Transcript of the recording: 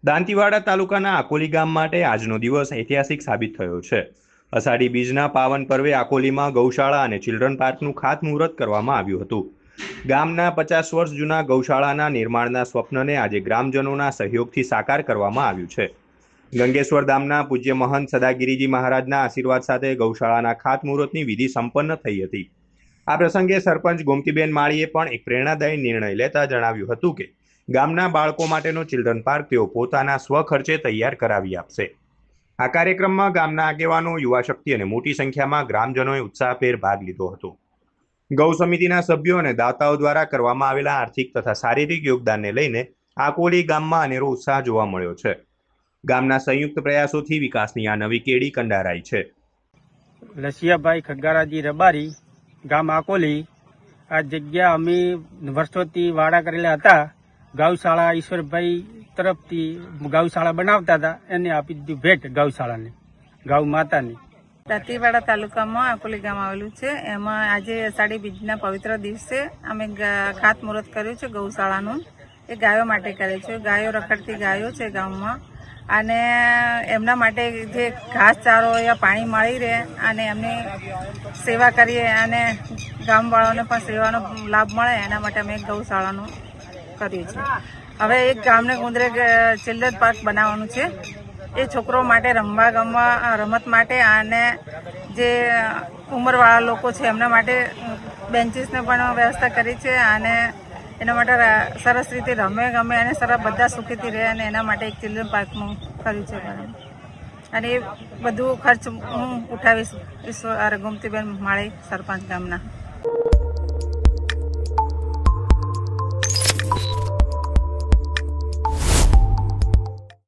દાંતીવાડા તાલુકાના આકોલી ગામ માટે આજનો દિવસ ઐતિહાસિક સાબિત થયો છે। અષાઢી બીજના પાવન પર્વે આકોલીમાં ગૌશાળા અને ચિલ્ડ્રન પાર્કનું ખાતમુહૂર્ત કરવામાં આવ્યું હતું। ગામના 50 વર્ષ જૂના ગૌશાળાના નિર્માણના સ્વપ્નને આજે ગ્રામજનોના સહયોગથી સાકાર કરવામાં આવ્યું છે। ગંગેશ્વર ધામના પૂજ્ય મહંત સદાગીરીજી મહારાજના આશીર્વાદ સાથે ગૌશાળાના ખાતમુહૂર્તની વિધિ સંપન્ન થઈ હતી। આ પ્રસંગે સરપંચ ગોમતીબેન માળીએ પણ એક પ્રેરણાદાયી નિર્ણય લેતા જણાવ્યું હતું કે ગામના બાળકો માટેનો ચિલ્ડ્રન પાર્ક તેઓ પોતાના સ્વખર્ચે તૈયાર કરાવી આપશે। આ કાર્યક્રમમાં ગામના આગેવાનો, યુવા શક્તિ અને મોટી સંખ્યામાં ગ્રામજનોએ ઉત્સાહભેર ભાગ લીધો હતો। ગૌ સમિતિના સભ્યો અને દાતાઓ દ્વારા કરવામાં આવેલા આર્થિક તથા શારીરિક યોગદાનને લઈને આકોલી ગામમાં અનેરો ઉત્સાહ જોવા મળ્યો છે। ગામના સંયુક્ત પ્રયાસોથી વિકાસની આ નવી કેડી કંડારાઈ છે। લસિયાભાઈ ખગારાજી રબારી, ગામ આકોલી। આ જગ્યા અમે વર્ષોથી વાડા કરેલા હતા। ગૌશાળા ઈશ્વરભાઈ તરફથી ગૌશાળા બનાવતા હતા, એને આપી દીધી ભેટ ગૌશાળાને, ગૌ માતાની। દાંતીવાડા તાલુકામાં આકોલી ગામ આવેલું છે। એમાં આજે અષાઢી બીજના પવિત્ર દિવસે અમે ખાતમુહૂર્ત કર્યું છે ગૌશાળાનું। એ ગાયો માટે કરે છે। ગાયો રખડતી ગાયો છે ગામમાં, અને એમના માટે જે ઘાસચારો યા પાણી મળી રહે અને એમની સેવા કરીએ અને ગામવાળાને પણ સેવાનો લાભ મળે, એના માટે અમે ગૌશાળાનું કર્યું છે। હવે એક ગામને ગુંદરે ચિલ્ડ્રન પાર્ક બનાવવાનું છે। એ છોકરો માટે રમત માટે અને જે ઉંમરવાળા લોકો છે એમના માટે બેન્ચીસને પણ વ્યવસ્થા કરી છે, અને એના માટે સરસ રીતે રમે ગમે અને સરસ બધા સુખીથી રહે, અને એના માટે એક ચિલ્ડ્રન પાર્કનું કર્યું છે। અને એ બધું ખર્ચ હું ઉઠાવીશ, ગોમતીબેન માળી, સરપંચ ગામના।